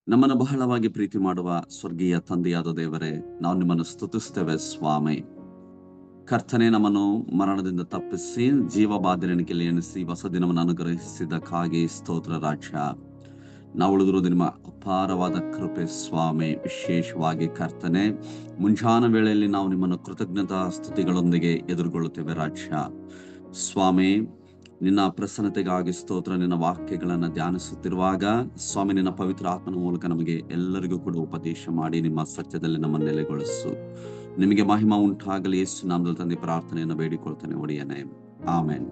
ನಮ್ಮನ್ನು ಬಹಳವಾಗಿ ಪ್ರೀತಿ ಮಾಡುವ ಸ್ವರ್ಗೀಯ ತಂದೆಯಾದ ದೇವರೇ, ನಾವು ನಿಮ್ಮನ್ನು ಸ್ತುತಿಸ್ತೇವೆ ಸ್ವಾಮಿ. ಕರ್ತನೆ, ನಮ್ಮನ್ನು ಮರಣದಿಂದ ತಪ್ಪಿಸಿ ಜೀವ ಬಾಧೆಣಿಕೆಯಲ್ಲಿ ಎಣಿಸಿ ಹೊಸ ದಿನವನ್ನು ಅನುಗ್ರಹಿಸಿದ್ದಕ್ಕಾಗಿ ಸ್ತೋತ್ರ ರಾಜ. ನಾವು ಉಳಿದಿರುವುದು ನಿಮ್ಮ ಅಪಾರವಾದ ಕೃಪೆ ಸ್ವಾಮಿ. ವಿಶೇಷವಾಗಿ ಕರ್ತನೆ, ಮುಂಜಾನ ವೇಳೆಯಲ್ಲಿ ನಾವು ನಿಮ್ಮನ್ನು ಕೃತಜ್ಞತಾ ಸ್ತುತಿಗಳೊಂದಿಗೆ ಎದುರುಗೊಳ್ಳುತ್ತೇವೆ ರಾಜ. ಸ್ವಾಮಿ, ನಿನ್ನ ಪ್ರಸನ್ನತೆಗಾಗಿ ಸ್ತೋತ್ರ. ನಿನ್ನ ವಾಕ್ಯಗಳನ್ನ ಧ್ಯಾನಿಸುತ್ತಿರುವಾಗ ಸ್ವಾಮಿ, ನಿನ್ನ ಪವಿತ್ರ ಆತ್ಮನ ಮೂಲಕ ನಮಗೆ ಎಲ್ಲರಿಗೂ ಕೂಡ ಉಪದೇಶ ಮಾಡಿ ನಿಮ್ಮ ಸತ್ಯದಲ್ಲಿ ನಮ್ಮ ನೆಲೆಗೊಳಿಸು. ನಿಮಗೆ ಮಹಿಮಾ ಉಂಟಾಗಲಿ. ಯೇಸು ನಾಮದಲ್ಲಿ ತಂದೆ ಪ್ರಾರ್ಥನೆಯನ್ನು ಬೇಡಿಕೊಳ್ತೇನೆ ಒಡೆಯನೆ, ಆಮೆನ್.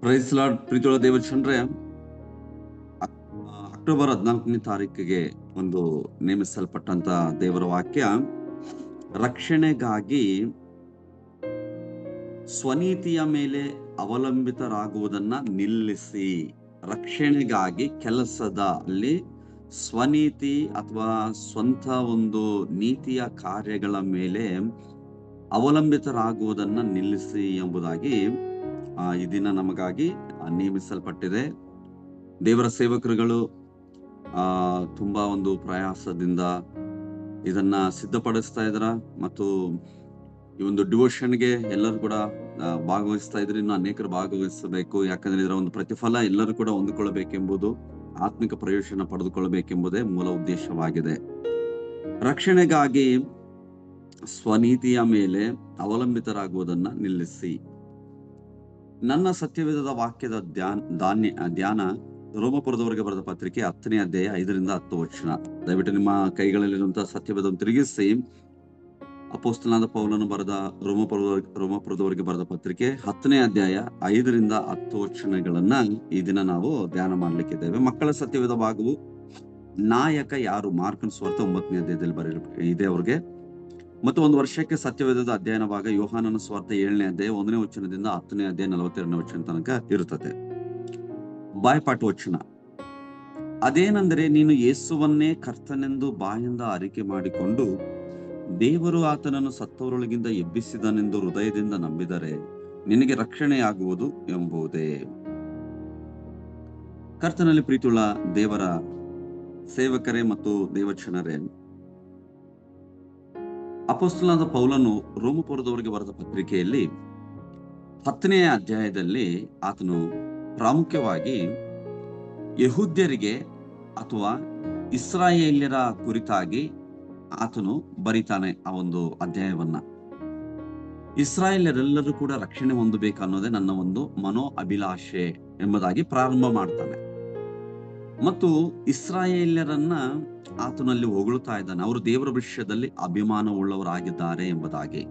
Praise Lord. ಪ್ರೀತಿಯುಳ್ಳ ದೇವಚಂದ್ರೆ, ಅಕ್ಟೋಬರ್ 14ನೇ ತಾರೀಕಿಗೆ ಒಂದು ನೇಮಿಸಲ್ಪಟ್ಟಂತ ದೇವರ ವಾಕ್ಯ, ರಕ್ಷಣೆಗಾಗಿ ಸ್ವನೀತಿಯ ಮೇಲೆ ಅವಲಂಬಿತರಾಗುವುದನ್ನ ನಿಲ್ಲಿಸಿ. ರಕ್ಷಣೆಗಾಗಿ ಕೆಲಸದಲ್ಲಿ ಸ್ವನೀತಿ ಅಥವಾ ಸ್ವಂತ ಒಂದು ನೀತಿಯ ಕಾರ್ಯಗಳ ಮೇಲೆ ಅವಲಂಬಿತರಾಗುವುದನ್ನ ನಿಲ್ಲಿಸಿ ಎಂಬುದಾಗಿ ಈ ದಿನ ನಮಗಾಗಿ ನೇಮಿಸಲ್ಪಟ್ಟಿದೆ. ದೇವರ ಸೇವಕರುಗಳು ತುಂಬಾ ಒಂದು ಪ್ರಯಾಸದಿಂದ ಇದನ್ನ ಸಿದ್ಧಪಡಿಸ್ತಾ ಇದ್ರ ಮತ್ತು ಈ ಒಂದು ಡಿವೋಷನ್ಗೆ ಎಲ್ಲರೂ ಕೂಡ ಭಾಗವಹಿಸ್ತಾ ಇದ್ರೆ ಇನ್ನು ಅನೇಕರು ಭಾಗವಹಿಸಬೇಕು. ಯಾಕಂದ್ರೆ ಇದರ ಒಂದು ಪ್ರತಿಫಲ ಎಲ್ಲರೂ ಕೂಡ ಹೊಂದಿಕೊಳ್ಳಬೇಕೆಂಬುದು, ಆತ್ಮಿಕ ಪ್ರಯೋಜನ ಪಡೆದುಕೊಳ್ಳಬೇಕೆಂಬುದೇ ಮೂಲ ಉದ್ದೇಶವಾಗಿದೆ. ರಕ್ಷಣೆಗಾಗಿ ಸ್ವನೀತಿಯ ಮೇಲೆ ಅವಲಂಬಿತರಾಗುವುದನ್ನ ನಿಲ್ಲಿಸಿ. ನನ್ನ ಸತ್ಯವೇದದ ವಾಕ್ಯದ ಧ್ಯಾನ ರೋಮಪುರದವರಿಗೆ ಬರೆದ ಪತ್ರಿಕೆ 10ನೇ ಅಧ್ಯಾಯ 5ರಿಂದ 10 ವಚನ. ದಯವಿಟ್ಟು ನಿಮ್ಮ ಕೈಗಳಲ್ಲಿರುವಂತಹ ಸತ್ಯವೇದವನ್ನು ತಿರುಗಿಸಿ ಅಪೊಸ್ತಲನಾದ ಪೌಲನು ಬರೆದ ರೋಮಪುರದವರಿಗೆ ಬರೆದ ಪತ್ರಿಕೆ 10ನೇ ಅಧ್ಯಾಯ 5ರಿಂದ 10 ವಚನಗಳನ್ನ ಈ ದಿನ ನಾವು ಧ್ಯಾನ ಮಾಡ್ಲಿಕ್ಕಿದ್ದೇವೆ. ಮಕ್ಕಳ ಸತ್ಯವೇದ ಭಾಗವು ನಾಯಕ ಯಾರು, ಮಾರ್ಕನ ಸುವಾರ್ತೆ 9ನೇ ಅಧ್ಯಾಯದಲ್ಲಿ ಇದೆ ಅವ್ರಿಗೆ. ಮತ್ತು ಒಂದು ವರ್ಷಕ್ಕೆ ಸತ್ಯವೇದದ ಅಧ್ಯಯನ ಭಾಗ ಯೋಹಾನನ ಸುವಾರ್ತೆ 7ನೇ ಅಧ್ಯಾಯ 1ನೇ ವಚನದಿಂದ 10ನೇ ಅಧ್ಯಾಯ 42ನೇ ವಚನ ತನಕ ಇರುತ್ತದೆ. ಬಾಯ್ಪಾಠ ವಚನ. ಅದೇನೆಂದರೆ, ನೀನು ಯೇಸುವನ್ನೇ ಕರ್ತನೆಂದು ಬಾಯಿಂದ ಅರಿಕೆ ಮಾಡಿಕೊಂಡು ದೇವರು ಆತನನ್ನು ಸತ್ತವರೊಳಗಿಂದ ಎಬ್ಬಿಸಿದನೆಂದು ಹೃದಯದಿಂದ ನಂಬಿದರೆ ನಿನಗೆ ರಕ್ಷಣೆಯಾಗುವುದು ಎಂಬುದೇ. ಕರ್ತನಲ್ಲಿ ಪ್ರೀತಿಯುಳ್ಳ ದೇವರ ಸೇವಕರೇ ಮತ್ತು ದೇವಚನರೇ, ಅಪೊಸ್ತಲನಾದ ಪೌಲನು ರೋಮಪುರದವರಿಗೆ ಬರೆದ ಪತ್ರಿಕೆಯಲ್ಲಿ 10ನೇ ಅಧ್ಯಾಯದಲ್ಲಿ ಆತನು ಪ್ರಾಮುಖ್ಯವಾಗಿ ಯಹೂದ್ಯರಿಗೆ ಅಥವಾ ಇಸ್ರಾಯೇಲ್ಯರ ಕುರಿತಾಗಿ ಆತನು ಬರಿತಾನೆ. ಆ ಒಂದು ಅಧ್ಯಾಯವನ್ನ ಇಸ್ರಾಯೇಲ್ಯರೆಲ್ಲರೂ ಕೂಡ ರಕ್ಷಣೆ ಹೊಂದಬೇಕು ಅನ್ನೋದೇ ನನ್ನ ಒಂದು ಮನೋ ಅಭಿಲಾಷೆ ಎಂಬುದಾಗಿ ಪ್ರಾರಂಭ ಮಾಡ್ತಾನೆ. ಮತ್ತು ಇಸ್ರಾಯೇಲ್ಯರನ್ನ ಆತನಲ್ಲಿ ಹೊಗಳುತ್ತಾ ಇದ್ದಾನೆ. ಅವರು ದೇವರ ವಿಷಯದಲ್ಲಿ ಅಭಿಮಾನ ಉಳ್ಳವರಾಗಿದ್ದಾರೆ ಎಂಬುದಾಗಿ.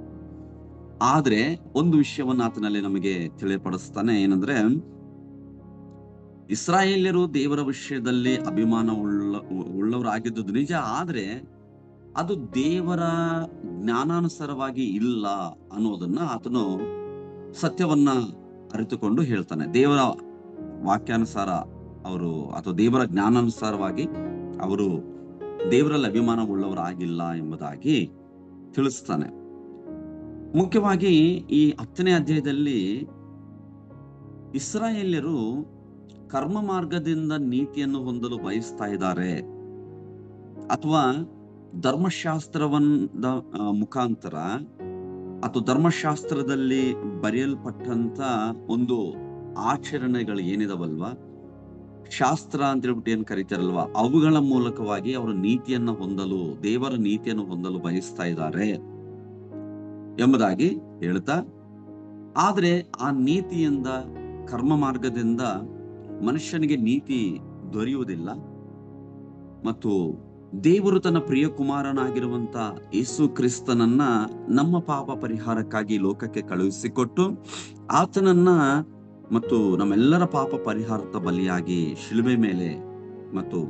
ಆದ್ರೆ ಒಂದು ವಿಷಯವನ್ನ ಆತನಲ್ಲಿ ನಮಗೆ ತಿಳಿಯಪಡಿಸ್ತಾನೆ. ಏನಂದ್ರೆ, ಇಸ್ರಾಯೇಲ್ಯರು ದೇವರ ವಿಷಯದಲ್ಲಿ ಅಭಿಮಾನ ಉಳ್ಳವರಾಗಿದ್ದು ನಿಜ, ಆದ್ರೆ ಅದು ದೇವರ ಜ್ಞಾನಾನುಸಾರವಾಗಿ ಇಲ್ಲ ಅನ್ನೋದನ್ನ ಆತನು ಸತ್ಯವನ್ನ ಅರಿತುಕೊಂಡು ಹೇಳ್ತಾನೆ. ದೇವರ ವಾಕ್ಯಾನುಸಾರ ಅವರು ಅಥವಾ ದೇವರ ಜ್ಞಾನಾನುಸಾರವಾಗಿ ಅವರು ದೇವರಲ್ಲಿ ಅಭಿಮಾನ ಉಳ್ಳವರಾಗಿಲ್ಲ ಎಂಬುದಾಗಿ ತಿಳಿಸ್ತಾನೆ. ಮುಖ್ಯವಾಗಿ ಈ 10ನೇ ಅಧ್ಯಾಯದಲ್ಲಿ ಇಸ್ರಾಯೇಲ್ಯರು ಕರ್ಮ ಮಾರ್ಗದಿಂದ ನೀತಿಯನ್ನು ಹೊಂದಲು ಬಯಸ್ತಾ ಇದ್ದಾರೆ ಅಥವಾ ಧರ್ಮಶಾಸ್ತ್ರವನ್ನ ಮುಖಾಂತರ ಅಥವಾ ಧರ್ಮಶಾಸ್ತ್ರದಲ್ಲಿ ಬರೆಯಲ್ಪಟ್ಟಂತ ಒಂದು ಆಚರಣೆಗಳು ಏನಿದಾವಲ್ವಾ, ಶಾಸ್ತ್ರ ಅಂತ ಹೇಳ್ಬಿಟ್ಟು ಏನ್ ಕರೀತಾರಲ್ವಾ, ಅವುಗಳ ಮೂಲಕವಾಗಿ ಅವರು ನೀತಿಯನ್ನ ಹೊಂದಲು, ದೇವರ ನೀತಿಯನ್ನು ಹೊಂದಲು ಬಯಸ್ತಾ ಇದ್ದಾರೆ ಎಂಬುದಾಗಿ ಹೇಳ್ತಾ, ಆದ್ರೆ ಆ ನೀತಿಯಿಂದ, ಕರ್ಮ ಮಾರ್ಗದಿಂದ ಮನುಷ್ಯನಿಗೆ ನೀತಿ ದೊರೆಯುವುದಿಲ್ಲ. ಮತ್ತು ದೇವರು ತನ್ನ ಪ್ರಿಯ ಕುಮಾರನಾಗಿರುವಂತ ಯೇಸು ಕ್ರಿಸ್ತನನ್ನ ನಮ್ಮ ಪಾಪ ಪರಿಹಾರಕ್ಕಾಗಿ ಲೋಕಕ್ಕೆ ಕಳುಹಿಸಿಕೊಟ್ಟು ಆತನನ್ನ ಮತ್ತು ನಮ್ಮೆಲ್ಲರ ಪಾಪ ಪರಿಹಾರದ ಬಲಿಯಾಗಿ ಶಿಲುಬೆ ಮೇಲೆ ಮತ್ತು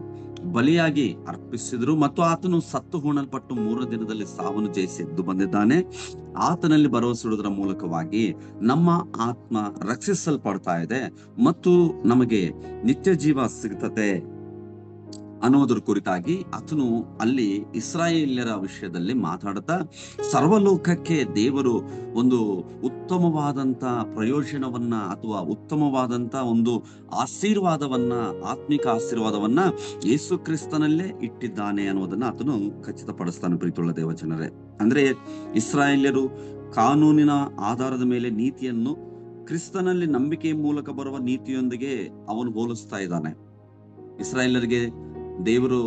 ಬಲಿಯಾಗಿ ಅರ್ಪಿಸಿದ್ರು. ಮತ್ತು ಆತನು ಸತ್ತು ಹೂಣಲ್ಪಟ್ಟು 3 ದಿನದಲ್ಲಿ ಸಾವನ್ನು ಜಯಿಸಿ ಎದ್ದು ಬಂದಿದ್ದಾನೆ. ಆತನಲ್ಲಿ ಭರವಸೆಡುವುದರ ಮೂಲಕವಾಗಿ ನಮ್ಮ ಆತ್ಮ ರಕ್ಷಿಸಲ್ಪಡ್ತಾ ಇದೆ ಮತ್ತು ನಮಗೆ ನಿತ್ಯ ಜೀವ ಸಿಗ್ತದೆ ಅನ್ನೋದ್ರ ಕುರಿತಾಗಿ ಆತನು ಅಲ್ಲಿ ಇಸ್ರಾಯೇಲ್ಯರ ವಿಷಯದಲ್ಲಿ ಮಾತಾಡುತ್ತಾ, ಸರ್ವಲೋಕಕ್ಕೆ ದೇವರು ಒಂದು ಉತ್ತಮವಾದಂತ ಪ್ರಯೋಜನವನ್ನ ಅಥವಾ ಉತ್ತಮವಾದಂತ ಒಂದು ಆಶೀರ್ವಾದವನ್ನ, ಆತ್ಮಿಕ ಆಶೀರ್ವಾದವನ್ನ ಯೇಸು ಕ್ರಿಸ್ತನಲ್ಲೇ ಇಟ್ಟಿದ್ದಾನೆ ಅನ್ನೋದನ್ನ ಆತನು ಖಚಿತಪಡಿಸ್ತಾನೆ. ಪ್ರೀತಿಯುಳ್ಳ ದೇವಜನರೇ, ಅಂದ್ರೆ ಇಸ್ರಾಯೇಲ್ಯರು ಕಾನೂನಿನ ಆಧಾರದ ಮೇಲೆ ನೀತಿಯನ್ನು ಕ್ರಿಸ್ತನಲ್ಲಿ ನಂಬಿಕೆಯ ಮೂಲಕ ಬರುವ ನೀತಿಯೊಂದಿಗೆ ಅವನು ಹೋಲಿಸ್ತಾ ಇದ್ದಾನೆ. ಇಸ್ರಾಯೇಲರಿಗೆ ದೇವರು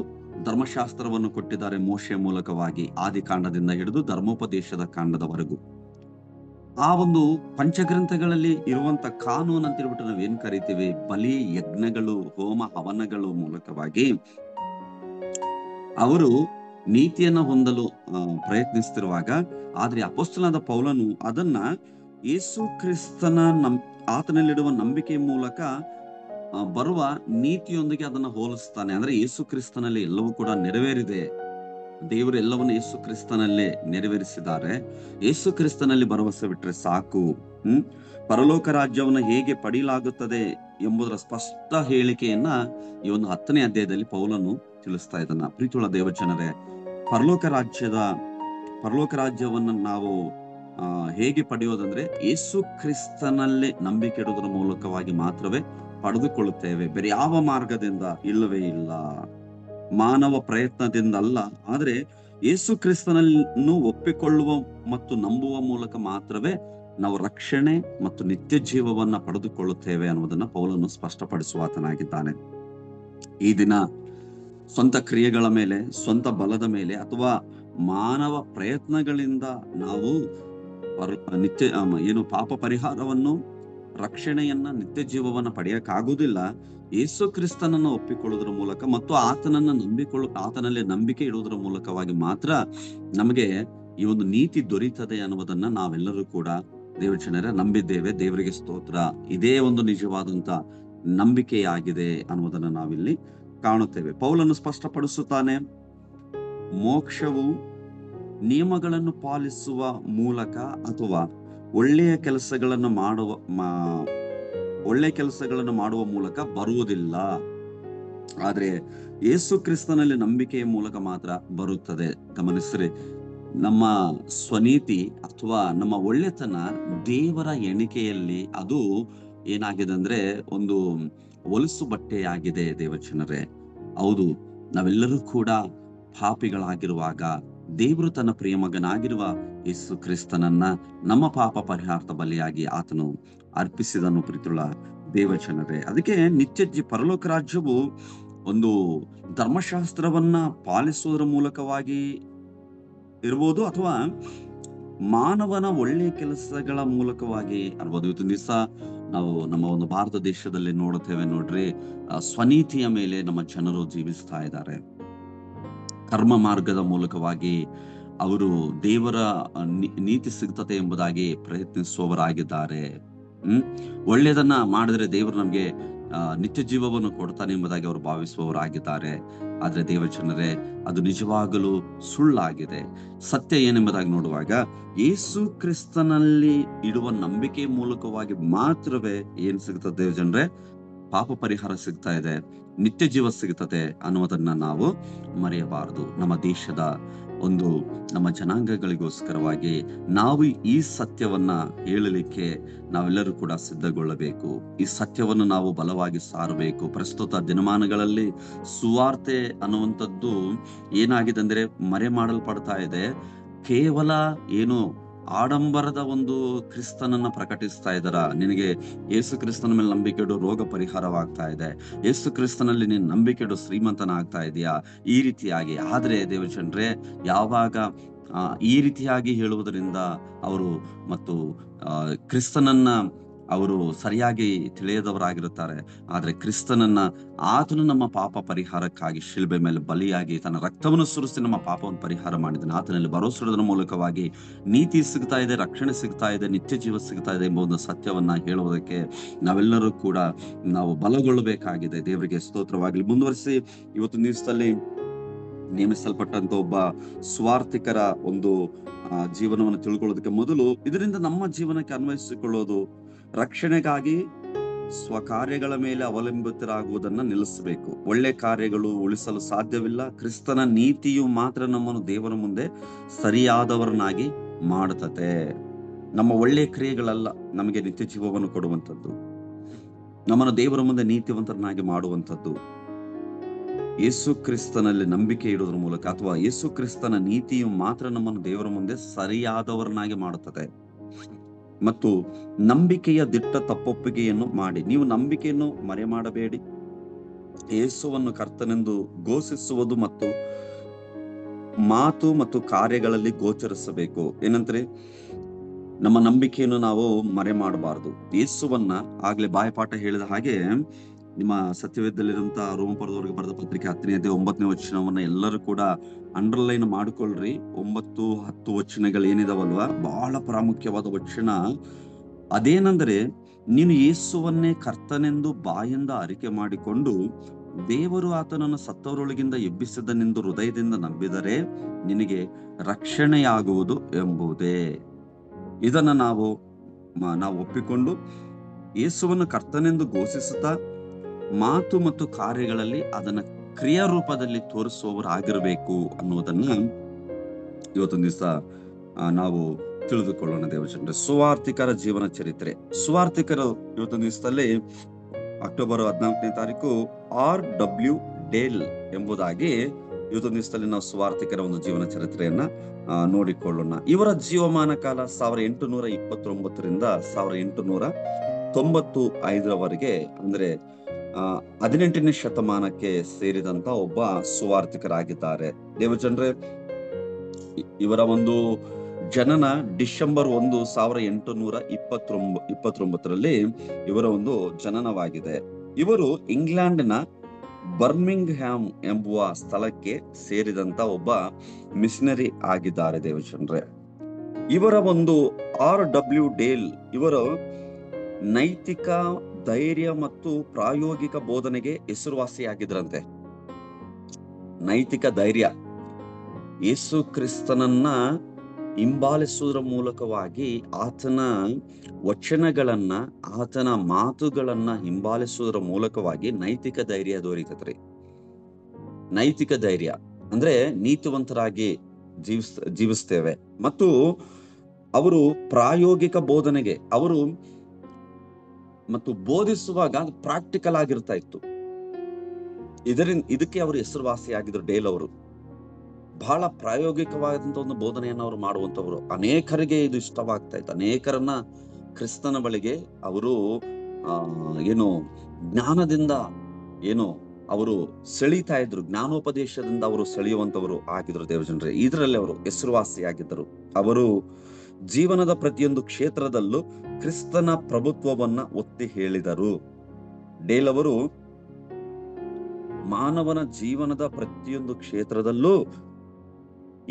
ಧರ್ಮಶಾಸ್ತ್ರವನ್ನು ಕೊಟ್ಟಿದ್ದಾರೆ ಮೋಶೆಯ ಮೂಲಕವಾಗಿ, ಆದಿ ಕಾಂಡದಿಂದ ಹಿಡಿದು ಧರ್ಮೋಪದೇಶದ ಕಾಂಡದವರೆಗೂ. ಆ ಒಂದು ಪಂಚಗ್ರಂಥಗಳಲ್ಲಿ ಇರುವಂತ ಕಾನೂನು ಅಂತ ಹೇಳ್ಬಿಟ್ಟು ನಾವೇನ್ ಕರಿತೀವಿ, ಬಲಿ, ಯಜ್ಞಗಳು, ಹೋಮ ಹವನಗಳು ಮೂಲಕವಾಗಿ ಅವರು ನೀತಿಯನ್ನ ಹೊಂದಲು ಪ್ರಯತ್ನಿಸ್ತಿರುವಾಗ, ಆದ್ರೆ ಅಪೊಸ್ತಲನಾದ ಪೌಲನು ಅದನ್ನ ಯೇಸು ಕ್ರಿಸ್ತನ ಆತನಲ್ಲಿಡುವ ನಂಬಿಕೆಯ ಮೂಲಕ ಬರುವ ನೀತಿಯೊಂದಿಗೆ ಅದನ್ನ ಹೋಲಿಸ್ತಾನೆ. ಅಂದ್ರೆ ಯೇಸು ಕ್ರಿಸ್ತನಲ್ಲಿ ಎಲ್ಲವೂ ಕೂಡ ನೆರವೇರಿದೆ. ದೇವರು ಎಲ್ಲವನ್ನು ಯೇಸು ಕ್ರಿಸ್ತನಲ್ಲೇ ನೆರವೇರಿಸಿದ್ದಾರೆ. ಯೇಸು ಕ್ರಿಸ್ತನಲ್ಲಿ ಭರವಸೆ ಬಿಟ್ರೆ ಸಾಕು. ಪರಲೋಕ ರಾಜ್ಯವನ್ನು ಹೇಗೆ ಪಡೆಯಲಾಗುತ್ತದೆ ಎಂಬುದರ ಸ್ಪಷ್ಟ ಹೇಳಿಕೆಯನ್ನ ಈ ಒಂದು 10ನೇ ಅಧ್ಯಾಯದಲ್ಲಿ ಪೌಲನು ತಿಳಿಸ್ತಾ ಇದ್ದಾನ. ಪ್ರೀತಿಯುಳ್ಳ ದೇವಜನರೇ, ಪರಲೋಕ ರಾಜ್ಯವನ್ನ ನಾವು ಹೇಗೆ ಪಡೆಯೋದಂದ್ರೆ ಯೇಸು ಕ್ರಿಸ್ತನಲ್ಲೇ ನಂಬಿಕೆ ಇಡುವುದರ ಮೂಲಕವಾಗಿ ಮಾತ್ರವೇ ಪಡೆದುಕೊಳ್ಳುತ್ತೇವೆ. ಬೇರೆ ಯಾವ ಮಾರ್ಗದಿಂದ ಇಲ್ಲವೇ ಇಲ್ಲ, ಮಾನವ ಪ್ರಯತ್ನದಿಂದ ಅಲ್ಲ. ಆದ್ರೆ ಯೇಸು ಕ್ರಿಸ್ತನನ್ನು ಒಪ್ಪಿಕೊಳ್ಳುವ ಮತ್ತು ನಂಬುವ ಮೂಲಕ ಮಾತ್ರವೇ ನಾವು ರಕ್ಷಣೆ ಮತ್ತು ನಿತ್ಯ ಜೀವವನ್ನ ಪಡೆದುಕೊಳ್ಳುತ್ತೇವೆ ಅನ್ನೋದನ್ನ ಪೌಲನು ಸ್ಪಷ್ಟಪಡಿಸುವಾತನಾಗಿದ್ದಾನೆ. ಈ ದಿನ ಸ್ವಂತ ಕ್ರಿಯೆಗಳ ಮೇಲೆ, ಸ್ವಂತ ಬಲದ ಮೇಲೆ ಅಥವಾ ಮಾನವ ಪ್ರಯತ್ನಗಳಿಂದ ನಾವು ಪಾಪ ಪರಿಹಾರವನ್ನು, ರಕ್ಷಣೆಯನ್ನ, ನಿತ್ಯ ಜೀವವನ್ನ ಪಡೆಯಕ್ಕಾಗುವುದಿಲ್ಲ. ಯೇಸು ಕ್ರಿಸ್ತನನ್ನು ಒಪ್ಪಿಕೊಳ್ಳುವುದರ ಮೂಲಕ ಮತ್ತು ಆತನಲ್ಲಿ ನಂಬಿಕೆ ಇಡುವುದರ ಮೂಲಕವಾಗಿ ಮಾತ್ರ ನಮಗೆ ಈ ಒಂದು ನೀತಿ ದೊರೀತದೆ ಅನ್ನುವುದನ್ನ ನಾವೆಲ್ಲರೂ ಕೂಡ ದೇವಜನರೇ ನಂಬಿದ್ದೇವೆ. ದೇವರಿಗೆ ಸ್ತೋತ್ರ. ಇದೇ ಒಂದು ನಿಜವಾದಂತ ನಂಬಿಕೆಯಾಗಿದೆ ಅನ್ನುವುದನ್ನ ನಾವಿಲ್ಲಿ ಕಾಣುತ್ತೇವೆ. ಪೌಲನು ಸ್ಪಷ್ಟಪಡಿಸುತ್ತಾನೆ, ಮೋಕ್ಷವು ನಿಯಮಗಳನ್ನು ಪಾಲಿಸುವ ಮೂಲಕ ಅಥವಾ ಒಳ್ಳೆಯ ಕೆಲಸಗಳನ್ನು ಮಾಡುವ ಮೂಲಕ ಬರುವುದಿಲ್ಲ. ಆದ್ರೆ ಯೇಸು ಕ್ರಿಸ್ತನಲ್ಲಿ ನಂಬಿಕೆಯ ಮೂಲಕ ಮಾತ್ರ ಬರುತ್ತದೆ. ಗಮನಿಸ್ರಿ, ನಮ್ಮ ಸ್ವನೀತಿ ಅಥವಾ ನಮ್ಮ ಒಳ್ಳೆತನ ದೇವರ ಎಣಿಕೆಯಲ್ಲಿ ಅದು ಏನಾಗಿದೆ ಅಂದ್ರೆ ಒಂದು ಹೊಲಸು ಬಟ್ಟೆಯಾಗಿದೆ. ದೇವಜನರೇ, ಹೌದು, ನಾವೆಲ್ಲರೂ ಕೂಡ ಪಾಪಿಗಳಾಗಿರುವಾಗ ದೇವರು ತನ್ನ ಪ್ರಿಯ ಮಗನಾಗಿರುವ ಯೇಸು ಕ್ರಿಸ್ತನನ್ನ ನಮ್ಮ ಪಾಪ ಪರಿಹಾರ್ಥ ಬಲಿಯಾಗಿ ಆತನು ಅರ್ಪಿಸಿದನು. ಪ್ರೀತಿಯುಳ್ಳ ದೇವಜನರೇ, ಅದಕ್ಕೆ ಪರಲೋಕ ರಾಜ್ಯವು ಒಂದು ಧರ್ಮಶಾಸ್ತ್ರವನ್ನ ಪಾಲಿಸುವುದರ ಮೂಲಕವಾಗಿ ಇರ್ಬೋದು ಅಥವಾ ಮಾನವನ ಒಳ್ಳೆಯ ಕೆಲಸಗಳ ಮೂಲಕವಾಗಿ ಇರ್ಬೋದು. ಇವತ್ತು ದಿವಸ ನಾವು ನಮ್ಮ ಒಂದು ಭಾರತ ದೇಶದಲ್ಲಿ ನೋಡುತ್ತೇವೆ ನೋಡ್ರಿ, ಸ್ವನೀತಿಯ ಮೇಲೆ ನಮ್ಮ ಜನರು ಜೀವಿಸ್ತಾ ಇದ್ದಾರೆ. ಕರ್ಮ ಮಾರ್ಗದ ಮೂಲಕವಾಗಿ ಅವರು ದೇವರ ನೀತಿ ಸಿಗ್ತತೆ ಎಂಬುದಾಗಿ ಪ್ರಯತ್ನಿಸುವವರಾಗಿದ್ದಾರೆ. ಒಳ್ಳೆಯದನ್ನ ಮಾಡಿದ್ರೆ ದೇವರು ನಮ್ಗೆ ನಿತ್ಯ ಜೀವವನ್ನು ಕೊಡ್ತಾನೆ ಎಂಬುದಾಗಿ ಅವರು ಭಾವಿಸುವವರಾಗಿದ್ದಾರೆ. ಆದ್ರೆ ದೇವಜನರೇ, ಅದು ನಿಜವಾಗಲೂ ಸುಳ್ಳಾಗಿದೆ. ಸತ್ಯ ಏನೆಂಬುದಾಗಿ ನೋಡುವಾಗ, ಯೇಸು ಕ್ರಿಸ್ತನಲ್ಲಿ ಇಡುವ ನಂಬಿಕೆ ಮೂಲಕವಾಗಿ ಮಾತ್ರವೇ ಏನ್ ಸಿಗ್ತದೆ ದೇವಜನರೇ, ಪಾಪ ಪರಿಹಾರ ಸಿಗ್ತಾ ಇದೆ, ನಿತ್ಯ ಜೀವ ಸಿಗುತ್ತದೆ ಅನ್ನುವುದನ್ನ ನಾವು ಮರೆಯಬಾರದು. ನಮ್ಮ ದೇಶದ ನಮ್ಮ ಜನಾಂಗಗಳಿಗೋಸ್ಕರವಾಗಿ ನಾವು ಈ ಸತ್ಯವನ್ನ ಹೇಳಲಿಕ್ಕೆ ನಾವೆಲ್ಲರೂ ಕೂಡ ಸಿದ್ಧಗೊಳ್ಳಬೇಕು. ಈ ಸತ್ಯವನ್ನು ನಾವು ಬಲವಾಗಿ ಸಾರಬೇಕು. ಪ್ರಸ್ತುತ ದಿನಮಾನಗಳಲ್ಲಿ ಸುವಾರ್ತೆ ಅನ್ನುವಂಥದ್ದು ಏನಾಗಿದೆ ಅಂದ್ರೆ ಮರೆ ಮಾಡಲ್ಪಡ್ತಾ ಇದೆ. ಕೇವಲ ಆಡಂಬರದ ಒಂದು ಕ್ರಿಸ್ತನನ್ನ ಪ್ರಕಟಿಸ್ತಾ ಇದ್ದಾರ. ನಿನಗೆ ಯೇಸು ಕ್ರಿಸ್ತನ ಮೇಲೆ ನಂಬಿಕೆ ಇಡು, ರೋಗ ಪರಿಹಾರವಾಗ್ತಾ ಇದೆ. ಯೇಸು ಕ್ರಿಸ್ತನಲ್ಲಿ ನೀನು ನಂಬಿಕೆ ಇಡು, ಶ್ರೀಮಂತನಾಗ್ತಾ ಇದೆಯಾ, ಈ ರೀತಿಯಾಗಿ. ಆದ್ರೆ ದೇವಜನರೇ, ಯಾವಾಗ ಈ ರೀತಿಯಾಗಿ ಹೇಳುವುದರಿಂದ ಅವರು ಮತ್ತು ಕ್ರಿಸ್ತನನ್ನ ಅವರು ಸರಿಯಾಗಿ ತಿಳಿಯದವರಾಗಿರುತ್ತಾರೆ. ಆದ್ರೆ ಕ್ರಿಸ್ತನನ್ನ ಆತನು ನಮ್ಮ ಪಾಪ ಪರಿಹಾರಕ್ಕಾಗಿ ಶಿಲ್ಬೆ ಮೇಲೆ ಬಲಿಯಾಗಿ ತನ್ನ ರಕ್ತವನ್ನು ಸುರಿಸಿ ನಮ್ಮ ಪಾಪವನ್ನು ಪರಿಹಾರ ಮಾಡಿದ್ದಾನೆ. ಆತನಲ್ಲಿ ಭರೋಸಿಡುವುದರ ಮೂಲಕವಾಗಿ ನೀತಿ ಸಿಗ್ತಾ ಇದೆ, ರಕ್ಷಣೆ ಸಿಗ್ತಾ ಇದೆ, ನಿತ್ಯ ಜೀವ ಸಿಗ್ತಾ ಇದೆ ಎಂಬ ಒಂದು ಸತ್ಯವನ್ನ ಹೇಳುವುದಕ್ಕೆ ನಾವೆಲ್ಲರೂ ಕೂಡ ನಾವು ಬಲಗೊಳ್ಳಬೇಕಾಗಿದೆ. ದೇವರಿಗೆ ಸ್ತೋತ್ರವಾಗಲಿ. ಮುಂದುವರಿಸಿ ಇವತ್ತು ದಿವಸದಲ್ಲಿ ನೇಮಿಸಲ್ಪಟ್ಟಂತ ಒಬ್ಬ ಸ್ವಾರ್ಥಿಕರ ಒಂದು ಜೀವನವನ್ನು ತಿಳ್ಕೊಳ್ಳೋದಕ್ಕೆ ಮೊದಲು ಇದರಿಂದ ನಮ್ಮ ಜೀವನಕ್ಕೆ ಅನ್ವಯಿಸಿಕೊಳ್ಳೋದು, ರಕ್ಷಣೆಗಾಗಿ ಸ್ವಕಾರ್ಯಗಳ ಮೇಲೆ ಅವಲಂಬಿತರಾಗುವುದನ್ನ ನಿಲ್ಲಿಸಬೇಕು. ಒಳ್ಳೆ ಕಾರ್ಯಗಳು ಉಳಿಸಲು ಸಾಧ್ಯವಿಲ್ಲ. ಕ್ರಿಸ್ತನ ನೀತಿಯು ಮಾತ್ರ ನಮ್ಮನ್ನು ದೇವರ ಮುಂದೆ ಸರಿಯಾದವರನ್ನಾಗಿ ಮಾಡುತ್ತದೆ. ನಮ್ಮ ಒಳ್ಳೆಯ ಕ್ರಿಯೆಗಳಲ್ಲ ನಮಗೆ ನಿತ್ಯ ಜೀವವನ್ನು ಕೊಡುವಂಥದ್ದು, ನಮ್ಮನ್ನು ದೇವರ ಮುಂದೆ ನೀತಿವಂತರನ್ನಾಗಿ ಮಾಡುವಂಥದ್ದು. ಯೇಸು ಕ್ರಿಸ್ತನಲ್ಲಿ ನಂಬಿಕೆ ಇಡುವುದರ ಮೂಲಕ, ಅಥವಾ ಯೇಸು ಕ್ರಿಸ್ತನ ನೀತಿಯು ಮಾತ್ರ ನಮ್ಮನ್ನು ದೇವರ ಮುಂದೆ ಸರಿಯಾದವರನ್ನಾಗಿ ಮಾಡುತ್ತದೆ. ಮತ್ತು ನಂಬಿಕೆಯ ದಿಟ್ಟ ತಪ್ಪೊಪ್ಪಿಗೆಯನ್ನು ಮಾಡಿ. ನೀವು ನಂಬಿಕೆಯನ್ನು ಮರೆ ಮಾಡಬೇಡಿ. ಯೇಸುವನ್ನು ಕರ್ತನೆಂದು ಘೋಷಿಸುವುದು ಮತ್ತು ಮಾತು ಮತ್ತು ಕಾರ್ಯಗಳಲ್ಲಿ ಗೋಚರಿಸಬೇಕು. ಏನಂದ್ರೆ, ನಮ್ಮ ನಂಬಿಕೆಯನ್ನು ನಾವು ಮರೆ ಮಾಡಬಾರದು. ಯೇಸುವನ್ನ ಆಗ್ಲೇ ಬಾಯಪಾಠ ಹೇಳಿದ ಹಾಗೆ, ನಿಮ್ಮ ಸತ್ಯವೇದದಲ್ಲಿರುವಂತಹ ರೋಮಪುರದವರಿಗೆ ಬರೆದ ಪತ್ರಿಕೆ 10ನೇ ಅಧ್ಯಾಯ 9ನೇ ವಚನವನ್ನ ಎಲ್ಲರೂ ಕೂಡ ಅಂಡರ್ಲೈನ್ ಮಾಡ್ಕೊಳ್ರಿ. 9, 10 ವಚನಗಳು ಏನಿದಾವಲ್ವಾ, ಬಹಳ ಪ್ರಾಮುಖ್ಯವಾದ ವಚನ. ಅದೇನಂದ್ರೆ, ನೀನು ಯೇಸುವನ್ನೇ ಕರ್ತನೆಂದು ಬಾಯಿಂದ ಅರಿಕೆ ಮಾಡಿಕೊಂಡು ದೇವರು ಆತನನ್ನು ಸತ್ತವರೊಳಗಿಂದ ಎಬ್ಬಿಸಿದನೆಂದು ಹೃದಯದಿಂದ ನಂಬಿದರೆ ನಿನಗೆ ರಕ್ಷಣೆಯಾಗುವುದು ಎಂಬುದೇ. ಇದನ್ನ ನಾವು ಒಪ್ಪಿಕೊಂಡು ಯೇಸುವನ್ನು ಕರ್ತನೆಂದು ಘೋಷಿಸುತ್ತಾ ಮಾತು ಮತ್ತು ಕಾರ್ಯಗಳಲ್ಲಿ ಅದನ್ನ ಕ್ರಿಯಾ ರೂಪದಲ್ಲಿ ತೋರಿಸುವವರಾಗಿರಬೇಕು ಅನ್ನೋದನ್ನ ಇವತ್ತೊಂದು ದಿವಸ ನಾವು ತಿಳಿದುಕೊಳ್ಳೋಣ ದೇವಜನರೇ. ಸುವಾರ್ತಿಕರ ಜೀವನ ಚರಿತ್ರೆ. ಸುವಾರ್ತಿಕರು ಇವತ್ತೊಂದು ದಿವಸದಲ್ಲಿ ಅಕ್ಟೋಬರ್ 14ನೇ ತಾರೀಕು R.W. ಡೇಲ್ ಎಂಬುದಾಗಿ ಇವತ್ತೊಂದು ದಿವಸದಲ್ಲಿ ನಾವು ಸುವಾರ್ತಿಕರ ಒಂದು ಜೀವನ ಚರಿತ್ರೆಯನ್ನ ನೋಡಿಕೊಳ್ಳೋಣ. ಇವರ ಜೀವಮಾನ ಕಾಲ 1829ರಿಂದ 1895ರವರೆಗೆ, ಅಂದ್ರೆ 18ನೇ ಶತಮಾನಕ್ಕೆ ಸೇರಿದಂತ ಒಬ್ಬ ಸುವಾರ್ತಿಕರಾಗಿದ್ದಾರೆ ದೇವಜನರೇ. ಇವರ ಒಂದು ಜನನ ಡಿಸೆಂಬರ್ 1, 1829ರಲ್ಲಿ ಇವರ ಒಂದು ಜನನವಾಗಿದೆ. ಇವರು ಇಂಗ್ಲೆಂಡ್ನ ಬರ್ಮಿಂಗ್ ಹ್ಯಾಮ್ ಎಂಬುವ ಸ್ಥಳಕ್ಕೆ ಸೇರಿದಂತ ಒಬ್ಬ ಮಿಷನರಿ ಆಗಿದ್ದಾರೆ ದೇವಜನರೇ. ಇವರ ಒಂದು R.W. ಡೇಲ್ ಇವರು ನೈತಿಕ ಧೈರ್ಯ ಮತ್ತು ಪ್ರಾಯೋಗಿಕ ಬೋಧನೆಗೆ ಹೆಸರುವಾಸಿಯಾಗಿದ್ರಂತೆ. ನೈತಿಕ ಧೈರ್ಯ, ಯೇಸು ಕ್ರಿಸ್ತನನ್ನ ಹಿಂಬಾಲಿಸುವುದರ ಮೂಲಕವಾಗಿ ಆತನ ವಚನಗಳನ್ನ, ಆತನ ಮಾತುಗಳನ್ನ ಹಿಂಬಾಲಿಸುವುದರ ಮೂಲಕವಾಗಿ ನೈತಿಕ ಧೈರ್ಯ ದೊರೀತತ್ರಿ. ನೈತಿಕ ಧೈರ್ಯ ಅಂದ್ರೆ ನೀತಿವಂತರಾಗಿ ಜೀವಿಸ್ತೇವೆ. ಮತ್ತು ಅವರು ಪ್ರಾಯೋಗಿಕ ಬೋಧನೆಗೆ ಮತ್ತು ಬೋಧಿಸುವಾಗ ಪ್ರಾಕ್ಟಿಕಲ್ ಆಗಿರ್ತಾ ಇತ್ತು. ಇದಕ್ಕೆ ಅವರು ಹೆಸರುವಾಸಿಯಾಗಿದ್ರು ಡೇಲ್ ಅವರು. ಬಹಳ ಪ್ರಾಯೋಗಿಕವಾದಂತ ಒಂದು ಬೋಧನೆಯನ್ನು ಅವರು ಮಾಡುವಂತವರು. ಅನೇಕರಿಗೆ ಇದು ಇಷ್ಟವಾಗ್ತಾ ಇತ್ತು. ಅನೇಕರನ್ನ ಕ್ರಿಸ್ತನ ಬಳಿಗೆ ಅವರು ಜ್ಞಾನದಿಂದ ಅವರು ಸೆಳೀತಾ ಇದ್ರು. ಜ್ಞಾನೋಪದೇಶದಿಂದ ಅವರು ಸೆಳೆಯುವಂತವರು ಆಗಿದ್ರು ದೇವಜನರೇ. ಇದರಲ್ಲಿ ಅವರು ಹೆಸರುವಾಸಿಯಾಗಿದ್ದರು. ಅವರು ಜೀವನದ ಪ್ರತಿಯೊಂದು ಕ್ಷೇತ್ರದಲ್ಲೂ ಕ್ರಿಸ್ತನ ಪ್ರಭುತ್ವವನ್ನ ಒತ್ತಿ ಹೇಳಿದರು. ಡೇಲ್ ಅವರು ಮಾನವನ ಜೀವನದ ಪ್ರತಿಯೊಂದು ಕ್ಷೇತ್ರದಲ್ಲೂ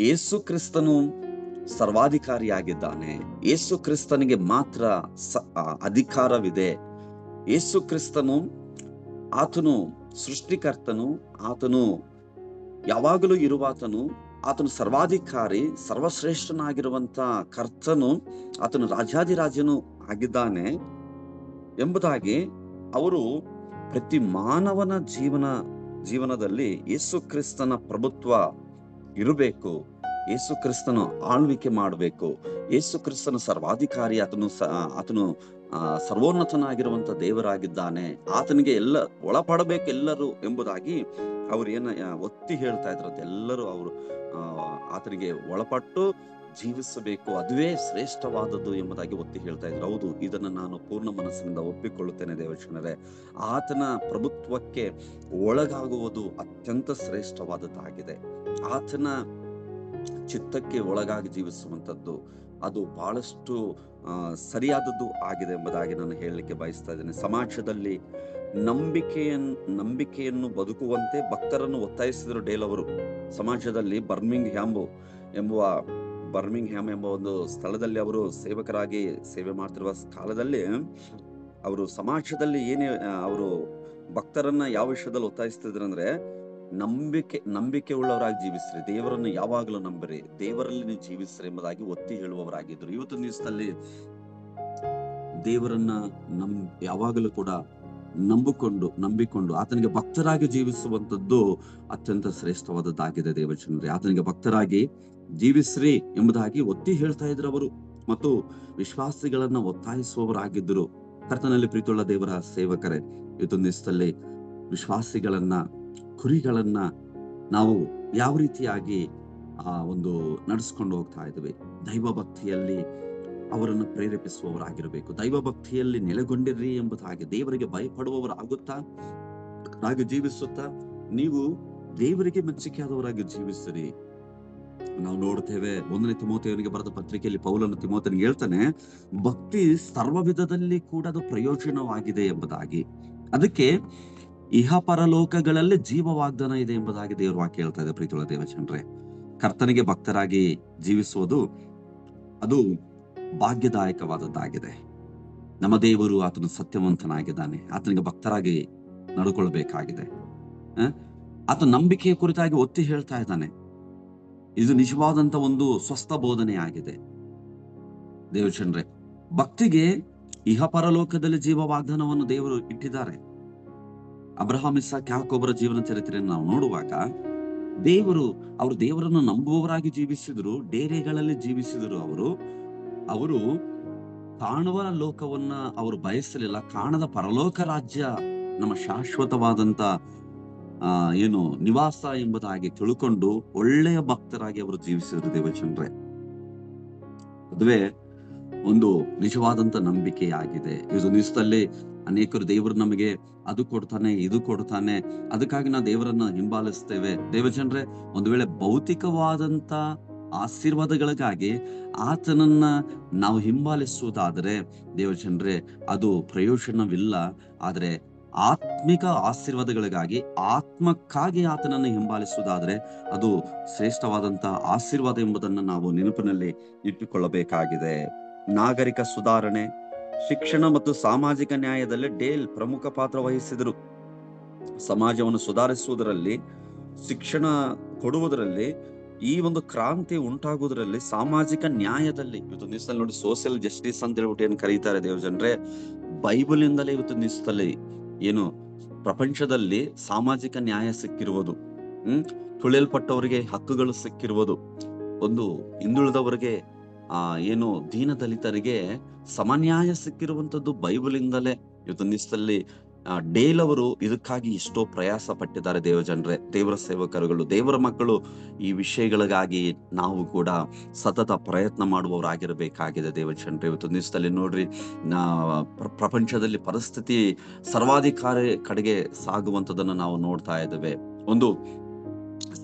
ಯೇಸು ಕ್ರಿಸ್ತನು ಸರ್ವಾಧಿಕಾರಿಯಾಗಿದ್ದಾನೆ. ಯೇಸು ಕ್ರಿಸ್ತನಿಗೆ ಮಾತ್ರ ಅಧಿಕಾರವಿದೆ. ಯೇಸು ಕ್ರಿಸ್ತನು ಆತನು ಸೃಷ್ಟಿಕರ್ತನು, ಆತನು ಯಾವಾಗಲೂ ಇರುವಾತನು, ಆತನು ಸರ್ವಾಧಿಕಾರಿ, ಸರ್ವಶ್ರೇಷ್ಠನಾಗಿರುವಂತ ಕರ್ತನು, ಆತನು ರಾಜಾಧಿರಾಜನು ಆಗಿದ್ದಾನೆ ಎಂಬುದಾಗಿ ಅವರು ಪ್ರತಿ ಮಾನವನ ಜೀವನದಲ್ಲಿ ಯೇಸು ಕ್ರಿಸ್ತನ ಪ್ರಭುತ್ವ ಇರಬೇಕು, ಯೇಸು ಕ್ರಿಸ್ತನು ಆಳ್ವಿಕೆ ಮಾಡಬೇಕು, ಯೇಸು ಕ್ರಿಸ್ತನು ಸರ್ವಾಧಿಕಾರಿ, ಆತನು ಸರ್ವೋನ್ನತನಾಗಿರುವಂತ ದೇವರಾಗಿದ್ದಾನೆ, ಆತನಿಗೆ ಒಳಪಡಬೇಕು ಎಲ್ಲರೂ ಎಂಬುದಾಗಿ ಅವ್ರು ಒತ್ತಿ ಹೇಳ್ತಾ ಇದ್ರಂತೆ. ಎಲ್ಲರೂ ಅವರು ಆತನಿಗೆ ಒಳಪಟ್ಟು ಜೀವಿಸಬೇಕು, ಅದುವೇ ಶ್ರೇಷ್ಠವಾದದ್ದು ಎಂಬುದಾಗಿ ಒತ್ತಿ ಹೇಳ್ತಾ ಇದ್ರು. ಹೌದು, ಇದನ್ನ ನಾನು ಪೂರ್ಣ ಮನಸ್ಸಿನಿಂದ ಒಪ್ಪಿಕೊಳ್ಳುತ್ತೇನೆ ದೇವಜನರೇ. ಆತನ ಪ್ರಭುತ್ವಕ್ಕೆ ಒಳಗಾಗುವುದು ಅತ್ಯಂತ ಶ್ರೇಷ್ಠವಾದದ್ದಾಗಿದೆ. ಆತನ ಚಿತ್ತಕ್ಕೆ ಒಳಗಾಗಿ ಜೀವಿಸುವಂತದ್ದು ಅದು ಬಹಳಷ್ಟು ಸರಿಯಾದದ್ದು ಆಗಿದೆ ಎಂಬುದಾಗಿ ನಾನು ಹೇಳಲಿಕ್ಕೆ ಬಯಸ್ತಾ ಇದ್ದೇನೆ. ಸಮಾಜದಲ್ಲಿ ನಂಬಿಕೆಯನ್ನು ಬದುಕುವಂತೆ ಭಕ್ತರನ್ನು ಒತ್ತಾಯಿಸಿದರು ಡೇಲ್ ಅವರು. ಸಮಾಜದಲ್ಲಿ ಬರ್ಮಿಂಗ್ ಹ್ಯಾಮ್ ಎಂಬ ಒಂದು ಸ್ಥಳದಲ್ಲಿ ಅವರು ಸೇವಕರಾಗಿ ಸೇವೆ ಮಾಡ್ತಿರುವ ಕಾಲದಲ್ಲಿ ಅವರು ಸಮಾಜದಲ್ಲಿ ಅವರು ಭಕ್ತರನ್ನ ಯಾವ ವಿಷಯದಲ್ಲಿ ಒತ್ತಾಯಿಸ್ತಿದ್ರು ಅಂದ್ರೆ, ನಂಬಿಕೆ ಉಳ್ಳವರಾಗಿ ಜೀವಿಸ್ರಿ, ದೇವರನ್ನು ಯಾವಾಗಲೂ ನಂಬಿರಿ, ದೇವರಲ್ಲಿ ನೀವು ಜೀವಿಸ್ರಿ ಎಂಬುದಾಗಿ ಒತ್ತಿ ಹೇಳುವವರಾಗಿದ್ರು. ಇವತ್ತು ದಿವಸದಲ್ಲಿ ದೇವರನ್ನ ಯಾವಾಗಲೂ ಕೂಡ ನಂಬಿಕೊಂಡು ಆತನಿಗೆ ಭಕ್ತರಾಗಿ ಜೀವಿಸುವಂತದ್ದು ಅತ್ಯಂತ ಶ್ರೇಷ್ಠವಾದದ್ದಾಗಿದೆ ದೇವಜನರೇ. ಆತನಿಗೆ ಭಕ್ತರಾಗಿ ಜೀವಿಸ್ರಿ ಎಂಬುದಾಗಿ ಒತ್ತಿ ಹೇಳ್ತಾ ಇದ್ರು ಅವರು, ಮತ್ತು ವಿಶ್ವಾಸಿಗಳನ್ನ ಒತ್ತಾಯಿಸುವವರಾಗಿದ್ದರು. ಕರ್ತನಲ್ಲಿ ಪ್ರೀತಿಯುಳ್ಳ ದೇವರ ಸೇವಕರೇ, ಇವತ್ತೊಂದು ದಿವಸದಲ್ಲಿ ವಿಶ್ವಾಸಿಗಳನ್ನ, ಕುರಿಗಳನ್ನ ನಾವು ಯಾವ ರೀತಿಯಾಗಿ ಒಂದು ನಡೆಸ್ಕೊಂಡು ಹೋಗ್ತಾ ಇದ್ದೇವೆ? ದೈವ ಭಕ್ತಿಯಲ್ಲಿ ಅವರನ್ನು ಪ್ರೇರೇಪಿಸುವವರಾಗಿರಬೇಕು. ದೈವ ಭಕ್ತಿಯಲ್ಲಿ ನೆಲೆಗೊಂಡಿರ್ರಿ ಎಂಬುದಾಗಿ ದೇವರಿಗೆ ಭಯಪಡುವವರಾಗುತ್ತಾ ಹಾಗೆ ಜೀವಿಸುತ್ತಾ ನೀವು ದೇವರಿಗೆ ಮೆಚ್ಚುಗೆಯಾದವರಾಗಿ ಜೀವಿಸಿರಿ. ನಾವು ನೋಡ್ತೇವೆ 1ನೇ ತಿಮೋಥೆಯನಿಗೆ ಬರೆದ ಪತ್ರಿಕೆಯಲ್ಲಿ ಪೌಲನು ತಿಮೋಥೆನಿಗೆ ಹೇಳ್ತಾನೆ, ಭಕ್ತಿ ಸರ್ವ ವಿಧದಲ್ಲಿ ಕೂಡ ಅದು ಪ್ರಯೋಜನವಾಗಿದೆ ಎಂಬುದಾಗಿ. ಅದಕ್ಕೆ ಇಹ ಪರಲೋಕಗಳಲ್ಲಿ ಜೀವ ವಾಗ್ದಾನ ಇದೆ ಎಂಬುದಾಗಿ ದೇವರ ವಾಕ್ಯ ಹೇಳ್ತಾ ಇದೆ. ಪ್ರೀತಿಯುಳ್ಳ ದೇವಜನರೇ, ಕರ್ತನಿಗೆ ಭಕ್ತರಾಗಿ ಜೀವಿಸುವುದು ಅದು ಭಾಗ್ಯದಾಯಕವಾದದ್ದಾಗಿದೆ. ನಮ್ಮ ದೇವರು ಆತನು ಸತ್ಯವಂತನಾಗಿದ್ದಾನೆ. ಆತನಿಗೆ ಭಕ್ತರಾಗಿ ನಡ್ಕೊಳ್ಬೇಕಾಗಿದೆ. ಆತ ನಂಬಿಕೆಯ ಕುರಿತಾಗಿ ಒತ್ತಿ ಹೇಳ್ತಾ ಇದ್ದಾನೆ. ಇದು ನಿಜವಾದಂತ ಒಂದು ಸ್ವಸ್ಥ ಬೋಧನೆ ಆಗಿದೆ ದೇವಜನರೇ. ಭಕ್ತಿಗೆ ಇಹ ಪರಲೋಕದಲ್ಲಿ ಜೀವ ವಾಗ್ದಾನವನ್ನು ದೇವರು ಇಟ್ಟಿದ್ದಾರೆ. ಅಬ್ರಹಾಂ, ಇಸಾಕ್, ಯಾಕೋಬರ ಜೀವನ ಚರಿತ್ರೆಯನ್ನು ನಾವು ನೋಡುವಾಗ ಅವರು ದೇವರನ್ನು ನಂಬುವವರಾಗಿ ಜೀವಿಸಿದ್ರು, ಡೇರೆಗಳಲ್ಲಿ ಜೀವಿಸಿದರು. ಅವರು ಕಾಣುವ ಲೋಕವನ್ನ ಅವರು ಬಯಸಲಿಲ್ಲ. ಕಾಣದ ಪರಲೋಕ ರಾಜ್ಯ ನಮ್ಮ ಶಾಶ್ವತವಾದಂತ ನಿವಾಸ ಎಂಬುದಾಗಿ ತಿಳ್ಕೊಂಡು ಒಳ್ಳೆಯ ಭಕ್ತರಾಗಿ ಅವರು ಜೀವಿಸಿದ್ರು ದೇವಜನರೇ. ಅದುವೇ ಒಂದು ನಿಜವಾದಂತ ನಂಬಿಕೆಯಾಗಿದೆ. ಇದು ನಿಜದಲ್ಲಿ ಅನೇಕರು ದೇವರು ನಮಗೆ ಅದು ಕೊಡ್ತಾನೆ, ಇದು ಕೊಡ್ತಾನೆ, ಅದಕ್ಕಾಗಿ ನಾವು ದೇವರನ್ನ ಹಿಂಬಾಲಿಸ್ತೇವೆ. ದೇವಜನರೇ, ಒಂದು ವೇಳೆ ಭೌತಿಕವಾದಂತ ಆಶೀರ್ವಾದಗಳಿಗಾಗಿ ಆತನನ್ನ ನಾವು ಹಿಂಬಾಲಿಸುವುದಾದರೆ ದೇವಜನರೇ ಅದು ಪ್ರಯೋಜನವಿಲ್ಲ. ಆದ್ರೆ ಆತ್ಮಿಕ ಆಶೀರ್ವಾದಗಳಿಗಾಗಿ, ಆತ್ಮಕ್ಕಾಗಿ ಆತನನ್ನು ಹಿಂಬಾಲಿಸುವುದಾದ್ರೆ ಅದು ಶ್ರೇಷ್ಠವಾದಂತ ಆಶೀರ್ವಾದ ಎಂಬುದನ್ನು ನಾವು ನೆನಪಿನಲ್ಲಿ ಇಟ್ಟುಕೊಳ್ಳಬೇಕಾಗಿದೆ. ನಾಗರಿಕ ಸುಧಾರಣೆ, ಶಿಕ್ಷಣ ಮತ್ತು ಸಾಮಾಜಿಕ ನ್ಯಾಯದಲ್ಲಿ ಡೇಲ್ ಪ್ರಮುಖ ಪಾತ್ರ ವಹಿಸಿದರು. ಸಮಾಜವನ್ನು ಸುಧಾರಿಸುವುದರಲ್ಲಿ, ಶಿಕ್ಷಣ ಕೊಡುವುದರಲ್ಲಿ, ಈ ಒಂದು ಕ್ರಾಂತಿ ಉಂಟಾಗುವುದರಲ್ಲಿ, ಸಾಮಾಜಿಕ ನ್ಯಾಯದಲ್ಲಿ, ಇವತ್ತು ನಿಸ್ತಲ್ಲಿ ನೋಡಿ ಸೋಷಿಯಲ್ ಜಸ್ಟಿಸ್ ಅಂತ ಹೇಳ್ಬಿಟ್ಟು ಏನ್ ಕರೀತಾರೆ ದೇವಜನರೇ, ಬೈಬಲ್ ಇಂದಲೇ ಇವತ್ತು ನಿಸ್ತಲ್ಲಿ ಪ್ರಪಂಚದಲ್ಲಿ ಸಾಮಾಜಿಕ ನ್ಯಾಯ ಸಿಕ್ಕಿರುವುದು, ತುಳಿಯಲ್ಪಟ್ಟವರಿಗೆ ಹಕ್ಕುಗಳು ಸಿಕ್ಕಿರುವುದು, ಒಂದು ಹಿಂದುಳಿದವರಿಗೆ ದೀನ ದಲಿತರಿಗೆ ಸಮನ್ಯಾಯ ಸಿಕ್ಕಿರುವಂತದ್ದು ಬೈಬಲ್ ಇಂದಲೇ. ಇವತ್ತು ನಿಸ್ತಲ್ಲಿ ಡೇಲ್ ಅವರು ಇದಕ್ಕಾಗಿ ಎಷ್ಟೋ ಪ್ರಯಾಸ ಪಟ್ಟಿದ್ದಾರೆ ದೇವಜನರೇ. ದೇವರ ಸೇವಕರುಗಳು, ದೇವರ ಮಕ್ಕಳು ಈ ವಿಷಯಗಳಿಗಾಗಿ ನಾವು ಕೂಡ ಸತತ ಪ್ರಯತ್ನ ಮಾಡುವವರಾಗಿರಬೇಕಾಗಿದೆ ದೇವಜನರೇ. ಇವತ್ತು ನಿಸ್ತಲ್ಲಿ ನೋಡ್ರಿ, ಪ್ರಪಂಚದಲ್ಲಿ ಪರಿಸ್ಥಿತಿ ಸರ್ವಾಧಿಕಾರಿ ಕಡೆಗೆ ಸಾಗುವಂತದನ್ನು ನಾವು ನೋಡ್ತಾ ಇದ್ದೇವೆ. ಒಂದು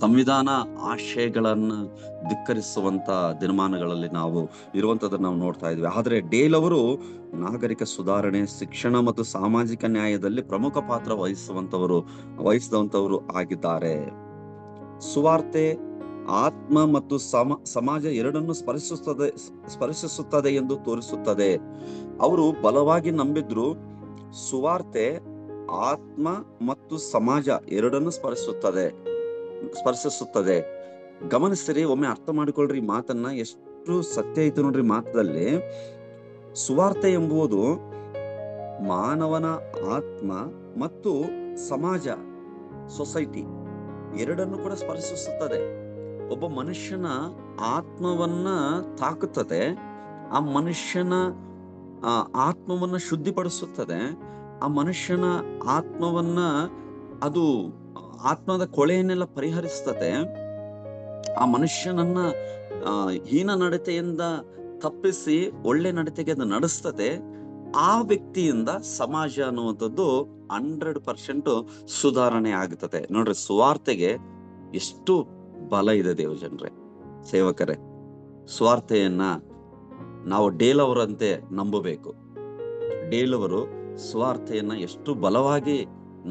ಸಂವಿಧಾನ ಆಶಯಗಳನ್ನ ಧಿಕ್ಕರಿಸುವಂತ ದಿನಮಾನಗಳಲ್ಲಿ ನಾವು ಇರುವಂತದನ್ನ ನಾವು ನೋಡ್ತಾ ಇದ್ವಿ. ಆದ್ರೆ ಡೇಲ್ ಅವರು ನಾಗರಿಕ ಸುಧಾರಣೆ, ಶಿಕ್ಷಣ ಮತ್ತು ಸಾಮಾಜಿಕ ನ್ಯಾಯದಲ್ಲಿ ಪ್ರಮುಖ ಪಾತ್ರ ವಹಿಸಿದಂತವರು ಆಗಿದ್ದಾರೆ. ಸುವಾರ್ತೆ ಆತ್ಮ ಮತ್ತು ಸಮಾಜ ಎರಡನ್ನು ಸ್ಪರ್ಶಿಸುತ್ತದೆ ಎಂದು ತೋರಿಸುತ್ತದೆ. ಅವರು ಬಲವಾಗಿ ನಂಬಿದ್ರು ಸುವಾರ್ತೆ ಆತ್ಮ ಮತ್ತು ಸಮಾಜ ಎರಡನ್ನು ಸ್ಪರ್ಶಿಸುತ್ತದೆ. ಗಮನಿಸಿರಿ, ಒಮ್ಮೆ ಅರ್ಥ ಮಾಡಿಕೊಳ್ಳ್ರಿ ಈ ಮಾತನ್ನ, ಎಷ್ಟು ಸತ್ಯ ಐತೆ ನೋಡ್ರಿ ಮಾತದಲ್ಲಿ. ಸುವಾರ್ತೆ ಎಂಬುದು ಮಾನವನ ಆತ್ಮ ಮತ್ತು ಸಮಾಜ, ಸೊಸೈಟಿ ಎರಡನ್ನು ಕೂಡ ಸ್ಪರ್ಶಿಸುತ್ತದೆ. ಒಬ್ಬ ಮನುಷ್ಯನ ಆತ್ಮವನ್ನ ತಾಕುತ್ತದೆ, ಆ ಮನುಷ್ಯನ ಆತ್ಮವನ್ನ ಶುದ್ಧಿಪಡಿಸುತ್ತದೆ, ಆ ಮನುಷ್ಯನ ಆತ್ಮವನ್ನ ಅದು ಆತ್ಮದ ಕೊಳೆಯನ್ನೆಲ್ಲ ಪರಿಹರಿಸ್ತದೆ, ಆ ಮನುಷ್ಯನನ್ನ ಹೀನ ನಡತೆಯಿಂದ ತಪ್ಪಿಸಿ ಒಳ್ಳೆ ನಡತೆಗೆ ಅದು ನಡೆಸ್ತದೆ. ಆ ವ್ಯಕ್ತಿಯಿಂದ ಸಮಾಜ ಅನ್ನುವಂಥದ್ದು 100% ಸುಧಾರಣೆ ಆಗುತ್ತದೆ. ನೋಡ್ರಿ, ಸುವಾರ್ತೆಗೆ ಎಷ್ಟು ಬಲ ಇದೆ ದೇವಜನರೇ, ಸೇವಕರೇ. ಸುವಾರ್ತೆಯನ್ನ ನಾವು ಡೇಲ್ ಅವರಂತೆ ನಂಬಬೇಕು. ಡೇಲ್ ಅವರು ಸುವಾರ್ತೆಯನ್ನ ಎಷ್ಟು ಬಲವಾಗಿ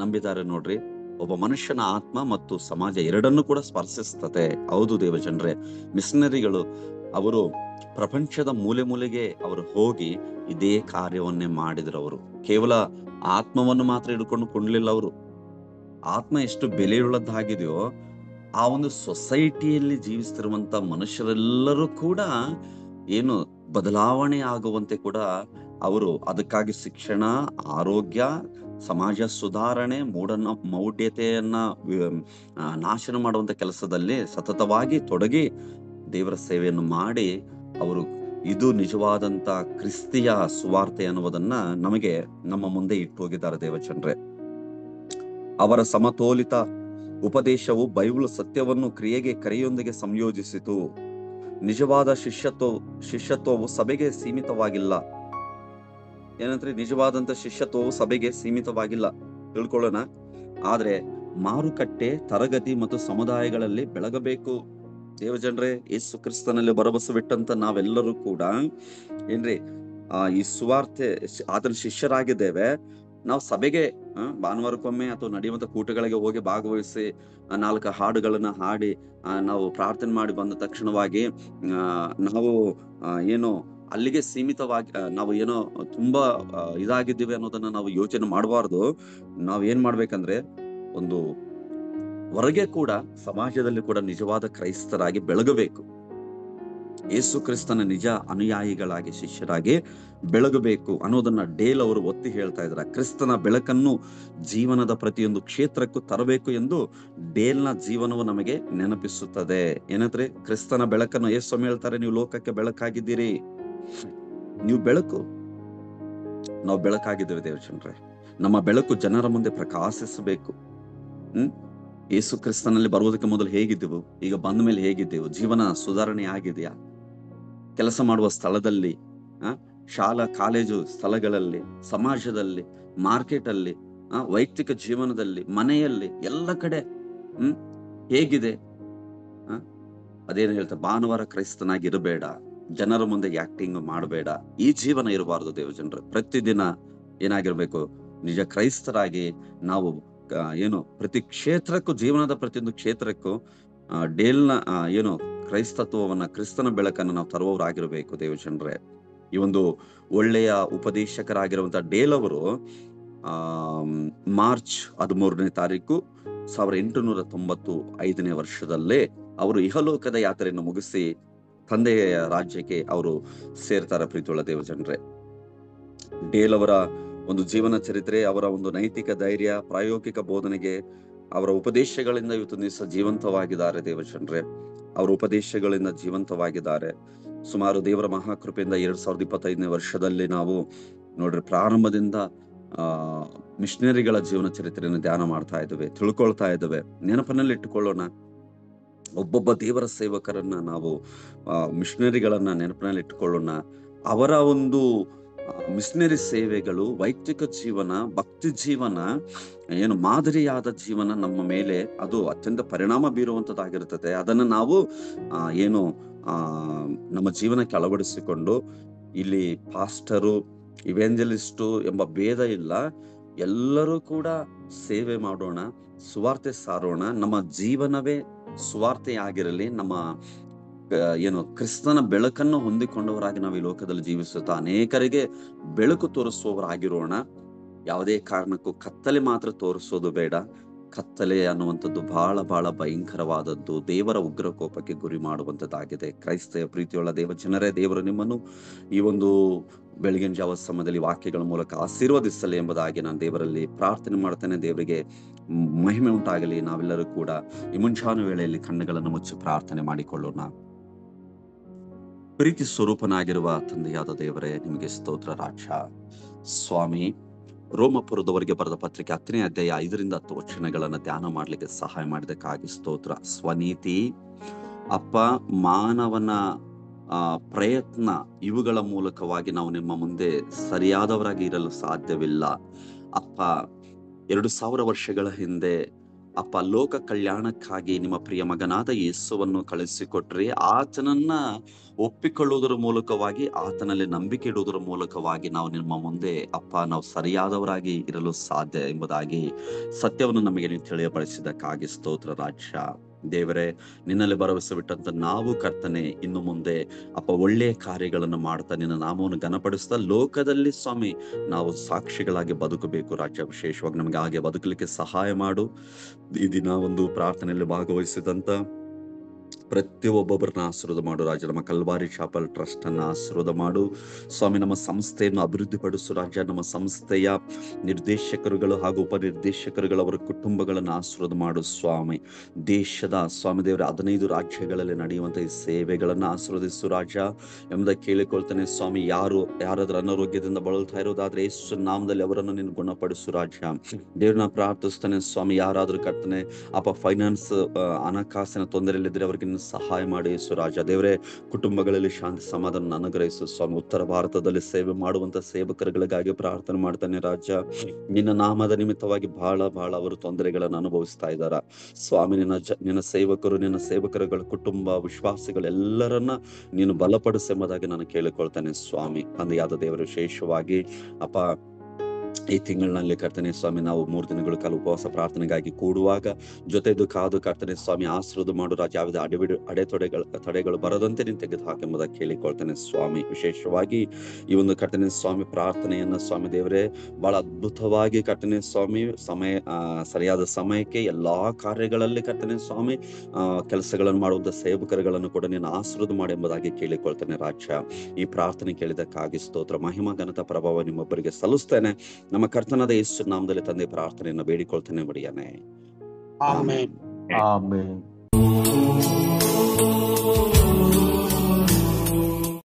ನಂಬಿದ್ದಾರೆ ನೋಡ್ರಿ. ಒಬ್ಬ ಮನುಷ್ಯನ ಆತ್ಮ ಮತ್ತು ಸಮಾಜ ಎರಡನ್ನು ಕೂಡ ಸ್ಪರ್ಶಿಸ್ತದೆ. ಹೌದು ದೇವಜನರೇ, ಮಿಷನರಿಗಳು ಅವರು ಪ್ರಪಂಚದ ಮೂಲೆಗೆ ಅವರು ಹೋಗಿ ಇದೇ ಕಾರ್ಯವನ್ನೇ ಮಾಡಿದ್ರು. ಅವರು ಕೇವಲ ಆತ್ಮವನ್ನು ಮಾತ್ರ ಹಿಡ್ಕೊಂಡು ಕೊಂಡ್ಲಿಲ್ಲ. ಅವರು ಆತ್ಮ ಎಷ್ಟು ಬೆಲೆಯುಳ್ಳದ್ದಾಗಿದೆಯೋ ಆ ಒಂದು ಸೊಸೈಟಿಯಲ್ಲಿ ಜೀವಿಸ್ತಿರುವಂತ ಮನುಷ್ಯರೆಲ್ಲರೂ ಕೂಡ ಬದಲಾವಣೆ ಆಗುವಂತೆ ಕೂಡ ಅವರು ಅದಕ್ಕಾಗಿ ಶಿಕ್ಷಣ, ಆರೋಗ್ಯ, ಸಮಾಜ ಸುಧಾರಣೆ, ಮೌಢ್ಯತೆಯನ್ನ ನಾಶನ ಮಾಡುವಂತ ಕೆಲಸದಲ್ಲಿ ಸತತವಾಗಿ ತೊಡಗಿ ದೇವರ ಸೇವೆಯನ್ನು ಮಾಡಿ ಅವರು ಇದು ನಿಜವಾದಂತ ಕ್ರಿಸ್ತಿಯ ಸುವಾರ್ತೆ ಅನ್ನುವುದನ್ನ ನಮಗೆ ನಮ್ಮ ಮುಂದೆ ಇಟ್ಟು ಹೋಗಿದ್ದಾರೆ ದೇವಚಂದ್ರೆ. ಅವರ ಸಮತೋಲಿತ ಉಪದೇಶವು ಬೈಬಲ್ ಸತ್ಯವನ್ನು ಕ್ರಿಯೆಗೆ ಕರೆಯೊಂದಿಗೆ ಸಂಯೋಜಿಸಿತು. ನಿಜವಾದ ಶಿಷ್ಯತ್ವವು ಸಭೆಗೆ ಸೀಮಿತವಾಗಿಲ್ಲ. ಏನಂದ್ರೆ ನಿಜವಾದಂತ ಶಿಷ್ಯತ್ವವು ಸಭೆಗೆ ಸೀಮಿತವಾಗಿಲ್ಲ, ತಿಳ್ಕೊಳ್ಳೋಣ. ಆದ್ರೆ ಮಾರುಕಟ್ಟೆ, ತರಗತಿ ಮತ್ತು ಸಮುದಾಯಗಳಲ್ಲಿ ಬೆಳಗಬೇಕು. ದೇವಜನರೇ, ಯೇಸು ಕ್ರಿಸ್ತನಲ್ಲಿ ಭರವಸೆವಿಟ್ಟಂತ ನಾವೆಲ್ಲರೂ ಕೂಡ ಏನ್ರಿ ಈ ಸುವಾರ್ತೆ ಆತನ ಶಿಷ್ಯರಾಗಿದ್ದೇವೆ. ನಾವು ಸಭೆಗೆ ಭಾನುವಾರಕ್ಕೊಮ್ಮೆ ಅಥವಾ ನಡೆಯುವಂತ ಕೂಟಗಳಿಗೆ ಹೋಗಿ ಭಾಗವಹಿಸಿ 4 ಹಾಡುಗಳನ್ನ ಹಾಡಿ ನಾವು ಪ್ರಾರ್ಥನೆ ಮಾಡಿ ಬಂದ ತಕ್ಷಣವಾಗಿ ನಾವು ಏನು ಅಲ್ಲಿಗೆ ಸೀಮಿತವಾಗಿ ನಾವು ಏನೋ ತುಂಬಾ ಇದಾಗಿದ್ದೀವಿ ಅನ್ನೋದನ್ನ ನಾವು ಯೋಚನೆ ಮಾಡಬಾರ್ದು. ನಾವ್ ಏನ್ ಮಾಡ್ಬೇಕಂದ್ರೆ ಒಂದು ಹೊರಗೆ ಕೂಡ ಸಮಾಜದಲ್ಲಿ ಕೂಡ ನಿಜವಾದ ಕ್ರೈಸ್ತರಾಗಿ ಬೆಳಗಬೇಕು. ಯೇಸು ಕ್ರಿಸ್ತನ ನಿಜ ಅನುಯಾಯಿಗಳಾಗಿ, ಶಿಷ್ಯರಾಗಿ ಬೆಳಗಬೇಕು ಅನ್ನೋದನ್ನ ಡೇಲ್ ಅವರು ಒತ್ತಿ ಹೇಳ್ತಾ ಇದ್ದಾರೆ. ಕ್ರಿಸ್ತನ ಬೆಳಕನ್ನು ಜೀವನದ ಪ್ರತಿಯೊಂದು ಕ್ಷೇತ್ರಕ್ಕೂ ತರಬೇಕು ಎಂದು ಡೇಲ್ನ ಜೀವನವು ನಮಗೆ ನೆನಪಿಸುತ್ತದೆ. ಏನಂದ್ರೆ ಕ್ರಿಸ್ತನ ಬೆಳಕನ್ನು ಯೇಸು ಹೇಳ್ತಾರೆ, ನೀವು ಲೋಕಕ್ಕೆ ಬೆಳಕಾಗಿದ್ದೀರಿ. ನೀವು ಬೆಳಕು, ನಾವು ಬೆಳಕಾಗಿದ್ದೇವೆ ದೇವಚಂದ್ರೆ. ನಮ್ಮ ಬೆಳಕು ಜನರ ಮುಂದೆ ಪ್ರಕಾಶಿಸಬೇಕು. ಯೇಸು ಕ್ರಿಸ್ತನಲ್ಲಿ ಬರುವುದಕ್ಕೆ ಮೊದಲು ಹೇಗಿದ್ದೆವು, ಈಗ ಬಂದ ಮೇಲೆ ಹೇಗಿದ್ದೆವು? ಜೀವನ ಸುಧಾರಣೆ ಆಗಿದೆಯಾ? ಕೆಲಸ ಮಾಡುವ ಸ್ಥಳದಲ್ಲಿ, ಶಾಲಾ ಕಾಲೇಜು ಸ್ಥಳಗಳಲ್ಲಿ, ಸಮಾಜದಲ್ಲಿ, ಮಾರ್ಕೆಟ್ ಅಲ್ಲಿ, ವೈಯಕ್ತಿಕ ಜೀವನದಲ್ಲಿ, ಮನೆಯಲ್ಲಿ, ಎಲ್ಲ ಕಡೆ ಹೇಗಿದೆ? ಅದೇನು ಹೇಳ್ತಾರೆ, ಭಾನುವಾರ ಕ್ರೈಸ್ತನಾಗಿ ಇರಬೇಡ, ಜನರ ಮುಂದೆ ಆಕ್ಟಿಂಗ್ ಮಾಡಬೇಡ, ಈ ಜೀವನ ಇರಬಾರ್ದು ದೇವಜನರ. ಪ್ರತಿದಿನ ಏನಾಗಿರ್ಬೇಕು, ನಿಜ ಕ್ರೈಸ್ತರಾಗಿ ನಾವು ಏನು ಪ್ರತಿ ಕ್ಷೇತ್ರಕ್ಕೂ, ಜೀವನದ ಪ್ರತಿಯೊಂದು ಕ್ಷೇತ್ರಕ್ಕೂ ಡೇಲ್ನ ಏನು ಕ್ರೈಸ್ತತ್ವವನ್ನ, ಕ್ರಿಸ್ತನ ಬೆಳಕನ್ನು ನಾವು ತರುವವರಾಗಿರ್ಬೇಕು ದೇವಜನರೇ. ಈ ಒಂದು ಒಳ್ಳೆಯ ಉಪದೇಶಕರಾಗಿರುವಂತಹ ಡೇಲ್ ಅವರು ಮಾರ್ಚ್ 13ನೇ ತಾರೀಕು 1895ನೇ ವರ್ಷದಲ್ಲೇ ಅವರು ಇಹಲೋಕದ ಯಾತ್ರೆಯನ್ನು ಮುಗಿಸಿ ತಂದೆಯ ರಾಜ್ಯಕ್ಕೆ ಅವರು ಸೇರ್ತಾರೆ. ಪ್ರೀತಿಯುಳ್ಳ ದೇವಜನರೇ, ಡೇಲ್ ಅವರ ಒಂದು ಜೀವನ ಚರಿತ್ರೆ, ಅವರ ಒಂದು ನೈತಿಕ ಧೈರ್ಯ, ಪ್ರಾಯೋಗಿಕ ಬೋಧನೆಗೆ ಅವರ ಉಪದೇಶಗಳಿಂದ ಇವತ್ತು ದಿವಸ ಜೀವಂತವಾಗಿದ್ದಾರೆ ದೇವಜನರೇ. ಅವರ ಉಪದೇಶಗಳಿಂದ ಜೀವಂತವಾಗಿದ್ದಾರೆ. ಸುಮಾರು ದೇವರ ಮಹಾಕೃಪೆಯಿಂದ 2025ನೇ ವರ್ಷದಲ್ಲಿ ನಾವು ನೋಡ್ರಿ ಪ್ರಾರಂಭದಿಂದ ಮಿಷನರಿಗಳ ಜೀವನ ಚರಿತ್ರೆಯನ್ನು ಧ್ಯಾನ ಮಾಡ್ತಾ ಇದ್ದೇವೆ, ತಿಳ್ಕೊಳ್ತಾ ಇದ್ದೇವೆ. ನೆನಪಿನಲ್ಲಿ ಇಟ್ಟುಕೊಳ್ಳೋಣ, ಒಬ್ಬೊಬ್ಬ ದೇವರ ಸೇವಕರನ್ನ ನಾವು ಮಿಷನರಿಗಳನ್ನ ನೆನಪಿನಲ್ಲಿ ಇಟ್ಟುಕೊಳ್ಳೋಣ. ಅವರ ಒಂದು ಮಿಷನರಿ ಸೇವೆಗಳು, ವೈಯಕ್ತಿಕ ಜೀವನ, ಭಕ್ತಿ ಜೀವನ, ಏನು ಮಾದರಿಯಾದ ಜೀವನ ನಮ್ಮ ಮೇಲೆ ಅದು ಅತ್ಯಂತ ಪರಿಣಾಮ ಬೀರುವಂತದ್ದಾಗಿರ್ತದೆ. ಅದನ್ನ ನಾವು ಏನು ನಮ್ಮ ಜೀವನಕ್ಕೆ ಅಳವಡಿಸಿಕೊಂಡು, ಇಲ್ಲಿ ಪಾಸ್ಟರು, ಇವೆಂಜಲಿಸ್ಟು ಎಂಬ ಭೇದ ಇಲ್ಲ, ಎಲ್ಲರೂ ಕೂಡ ಸೇವೆ ಮಾಡೋಣ, ಸುವಾರ್ತೆ ಸಾರೋಣ. ನಮ್ಮ ಜೀವನವೇ ಸುವಾರ್ತೆ ಆಗಿರಲಿ. ನಮ್ಮ ಏನು ಕ್ರಿಸ್ತನ ಬೆಳಕನ್ನು ಹೊಂದಿಕೊಂಡವರಾಗಿ ನಾವು ಈ ಲೋಕದಲ್ಲಿ ಜೀವಿಸುತ್ತಾ ಅನೇಕರಿಗೆ ಬೆಳಕು ತೋರಿಸುವವರಾಗಿರೋಣ. ಯಾವುದೇ ಕಾರಣಕ್ಕೂ ಕತ್ತಲೆ ಮಾತ್ರ ತೋರಿಸೋದು ಬೇಡ. ಕತ್ತಲೆ ಅನ್ನುವಂಥದ್ದು ಬಹಳ ಬಹಳ ಭಯಂಕರವಾದದ್ದು, ದೇವರ ಉಗ್ರ ಕೋಪಕ್ಕೆ ಗುರಿ ಮಾಡುವಂಥದ್ದಾಗಿದೆ. ಕ್ರೈಸ್ತ ಪ್ರೀತಿಯುಳ್ಳ ದೇವ ಜನರೇ, ದೇವರು ನಿಮ್ಮನ್ನು ಈ ಒಂದು ಬೆಳಗಿನ ಜಾವ ಸಮಯದಲ್ಲಿ ವಾಕ್ಯಗಳ ಮೂಲಕ ಆಶೀರ್ವದಿಸಲಿ ಎಂಬುದಾಗಿ ನಾನು ದೇವರಲ್ಲಿ ಪ್ರಾರ್ಥನೆ ಮಾಡ್ತೇನೆ. ದೇವರಿಗೆ ಮಹಿಮೆ ಉಂಟಾಗಲಿ. ನಾವೆಲ್ಲರೂ ಕೂಡ ಈ ಮುಂಜಾನೆ ವೇಳೆಯಲ್ಲಿ ಕಣ್ಣುಗಳನ್ನು ಮುಚ್ಚಿ ಪ್ರಾರ್ಥನೆ ಮಾಡಿಕೊಳ್ಳೋಣ. ಪ್ರೀತಿ ಸ್ವರೂಪನಾಗಿರುವ ತಂದೆಯಾದ ದೇವರೇ, ನಿಮಗೆ ಸ್ತೋತ್ರ ರಾಜ. ಸ್ವಾಮಿ, ರೋಮಪುರದವರಿಗೆ ಬರೆದ ಪತ್ರಿಕೆ 10ನೇ ಅಧ್ಯಾಯ 5ರಿಂದ 10 ವಚನಗಳನ್ನು ಧ್ಯಾನ ಮಾಡ್ಲಿಕ್ಕೆ ಸಹಾಯ ಮಾಡಿದಕ್ಕಾಗಿ ಸ್ತೋತ್ರ. ಸ್ವನೀತಿ ಅಪ್ಪ, ಮಾನವನ ಪ್ರಯತ್ನ, ಇವುಗಳ ಮೂಲಕವಾಗಿ ನಾವು ನಿಮ್ಮ ಮುಂದೆ ಸರಿಯಾದವರಾಗಿ ಇರಲು ಸಾಧ್ಯವಿಲ್ಲ ಅಪ್ಪ. 2000 ವರ್ಷಗಳ ಹಿಂದೆ ಅಪ್ಪ, ಲೋಕ ಕಲ್ಯಾಣಕ್ಕಾಗಿ ನಿಮ್ಮ ಪ್ರಿಯ ಮಗನಾದ ಯೇಸುವನ್ನು ಕಳಿಸಿಕೊಟ್ರಿ. ಆತನನ್ನ ಒಪ್ಪಿಕೊಳ್ಳುವುದರ ಮೂಲಕವಾಗಿ, ಆತನಲ್ಲಿ ನಂಬಿಕೆ ಇಡುವುದರ ಮೂಲಕವಾಗಿ ನಾವು ನಿಮ್ಮ ಮುಂದೆ ಅಪ್ಪ ನಾವು ಸರಿಯಾದವರಾಗಿ ಇರಲು ಸಾಧ್ಯ ಎಂಬುದಾಗಿ ಸತ್ಯವನ್ನು ನಮಗೆ ನೀವು ತಿಳಿಯಪಡಿಸಿದಕ್ಕಾಗಿ ಸ್ತೋತ್ರ ರಾಜ. ದೇವರೇ, ನಿನ್ನಲ್ಲಿ ಭರವಸೆ ಬಿಟ್ಟಂತ ನಾವು ಕರ್ತನೆ ಇನ್ನು ಮುಂದೆ ಅಪ್ಪ ಒಳ್ಳೆಯ ಕಾರ್ಯಗಳನ್ನು ಮಾಡ್ತಾ ನಿನ್ನ ನಾಮವನ್ನು ಘನಪಡಿಸ್ತಾ ಲೋಕದಲ್ಲಿ ಸ್ವಾಮಿ ನಾವು ಸಾಕ್ಷಿಗಳಾಗಿ ಬದುಕಬೇಕು ರಾಜ್ಯ. ವಿಶೇಷವಾಗಿ ನಮಗೆ ಹಾಗೆ ಬದುಕಲಿಕ್ಕೆ ಸಹಾಯ ಮಾಡು. ಈ ದಿನ ಒಂದು ಪ್ರಾರ್ಥನೆಯಲ್ಲಿ ಭಾಗವಹಿಸಿದಂತ ಪ್ರತಿಯೊಬ್ಬೊಬ್ಬರನ್ನ ಆಶೀರ್ವಾದ ಮಾಡು ರಾಜ. ನಮ್ಮ ಕಲ್ವಾರಿ ಶಾಪಲ್ ಟ್ರಸ್ಟ್ ಅನ್ನ ಆಶೀರ್ವಾದ ಮಾಡು ಸ್ವಾಮಿ. ನಮ್ಮ ಸಂಸ್ಥೆಯನ್ನು ಅಭಿವೃದ್ಧಿಪಡಿಸು ರಾಜ. ನಮ್ಮ ಸಂಸ್ಥೆಯ ನಿರ್ದೇಶಕರುಗಳು ಹಾಗೂ ಉಪನಿರ್ದೇಶಕರುಗಳು, ಅವರ ಕುಟುಂಬಗಳನ್ನು ಆಶೀರ್ವಾದ ಮಾಡು ಸ್ವಾಮಿ. ದೇಶದ ಸ್ವಾಮಿ ದೇವರ 15 ರಾಜ್ಯಗಳಲ್ಲಿ ನಡೆಯುವಂತ ಈ ಸೇವೆಗಳನ್ನು ಆಶೀರ್ವದಿಸು ರಾಜ ಎಂಬುದಾಗಿ ಕೇಳಿಕೊಳ್ತಾನೆ ಸ್ವಾಮಿ. ಯಾರಾದ್ರೂ ಅನಾರೋಗ್ಯದಿಂದ ಬಳಲ್ತಾ ಇರೋದಾದ್ರೆ ಯೇಸು ನಾಮದಲ್ಲಿ ಅವರನ್ನು ನೀನು ಗುಣಪಡಿಸು ರಾಜ. ದೇವ್ರನ್ನ ಪ್ರಾರ್ಥಿಸ್ತಾನೆ ಸ್ವಾಮಿ. ಯಾರಾದ್ರೂ ಕರ್ತನೆ ಫೈನಾನ್ಸ್ ಹಣಕಾಸಿನ ತೊಂದರೆಯಲ್ಲಿದ್ದರೆ ಅವರಿಗೆ ಸಹಾಯ ಮಾಡಿ ಯೇಸು ರಾಜ. ದೇವರೇ, ಕುಟುಂಬಗಳಲ್ಲಿ ಶಾಂತಿ ಸಮಾಧಾನ ಅನುಗ್ರಹಿಸು ಸ್ವಾಮಿ. ಉತ್ತರ ಭಾರತದಲ್ಲಿ ಸೇವೆ ಮಾಡುವಂತ ಸೇವಕರುಗಳಿಗಾಗಿ ಪ್ರಾರ್ಥನೆ ಮಾಡ್ತಾನೆ ರಾಜ. ನಿನ್ನ ನಾಮದ ನಿಮಿತ್ತವಾಗಿ ಬಹಳ ಅವರು ತೊಂದರೆಗಳನ್ನು ಅನುಭವಿಸ್ತಾ ಇದ್ದಾರ ಸ್ವಾಮಿ. ನಿನ್ನ ಸೇವಕರುಗಳ ಕುಟುಂಬ ವಿಶ್ವಾಸಿಗಳೆಲ್ಲರನ್ನ ನೀನು ಬಲಪಡಿಸೆಂಬುದಾಗಿ ನಾನು ಕೇಳಿಕೊಳ್ತೇನೆ ಸ್ವಾಮಿ. ತಂದೆಯಾದ ದೇವರು, ವಿಶೇಷವಾಗಿ ಈ ತಿಂಗಳಿನಲ್ಲಿ ಕರ್ತನೆ ಸ್ವಾಮಿ, ನಾವು 3 ದಿನಗಳ ಕಾಲ ಉಪವಾಸ ಪ್ರಾರ್ಥನೆಗಾಗಿ ಕೂಡುವಾಗ ಜೊತೆದು ಕಾದು ಕರ್ತನೆ ಸ್ವಾಮಿ ಆಶೀರ್ವಾದ ಮಾಡು ರಾಜ. ಯಾವುದೇ ತಡೆಗಳು ಬರದಂತೆ ನೀನು ತೆಗೆದು ಹಾಕೆಂಬುದಾಗಿ ಕೇಳಿಕೊಳ್ತೇನೆ ಸ್ವಾಮಿ. ವಿಶೇಷವಾಗಿ ಈ ಒಂದು ಕರ್ತನೆ ಸ್ವಾಮಿ ಪ್ರಾರ್ಥನೆಯನ್ನ ಸ್ವಾಮಿ ದೇವರೇ ಬಹಳ ಅದ್ಭುತವಾಗಿ ಕರ್ತನೆ ಸ್ವಾಮಿ ಸರಿಯಾದ ಸಮಯಕ್ಕೆ ಎಲ್ಲಾ ಕಾರ್ಯಗಳಲ್ಲಿ ಕರ್ತನೆ ಸ್ವಾಮಿ ಕೆಲಸಗಳನ್ನು ಮಾಡುವಂತ ಸೇವಕರುಗಳನ್ನು ಕೂಡ ನೀನು ಆಶೀರ್ವಾದ ಮಾಡಿ ಎಂಬುದಾಗಿ ಕೇಳಿಕೊಳ್ತೇನೆ ರಾಜ. ಈ ಪ್ರಾರ್ಥನೆ ಕೇಳಿದಕ್ಕಾಗಿ ಸ್ತೋತ್ರ, ಮಹಿಮಾ, ಘನತಾ, ಪ್ರಭಾವ ನಿಮ್ಮೊಬ್ಬರಿಗೆ ಸಲ್ಲಿಸ್ತೇನೆ. ನಮ್ಮ ಕರ್ತನಾದ ಯೇಸು ನಾಮದಲ್ಲಿ ತಂದೆ ಪ್ರಾರ್ಥನೆಯನ್ನು ಬೇಡಿಕೊಳ್ತೇನೆ. ಬಡಿಯಾನೆ. ಆಮೆನ್. ಆಮೆನ್.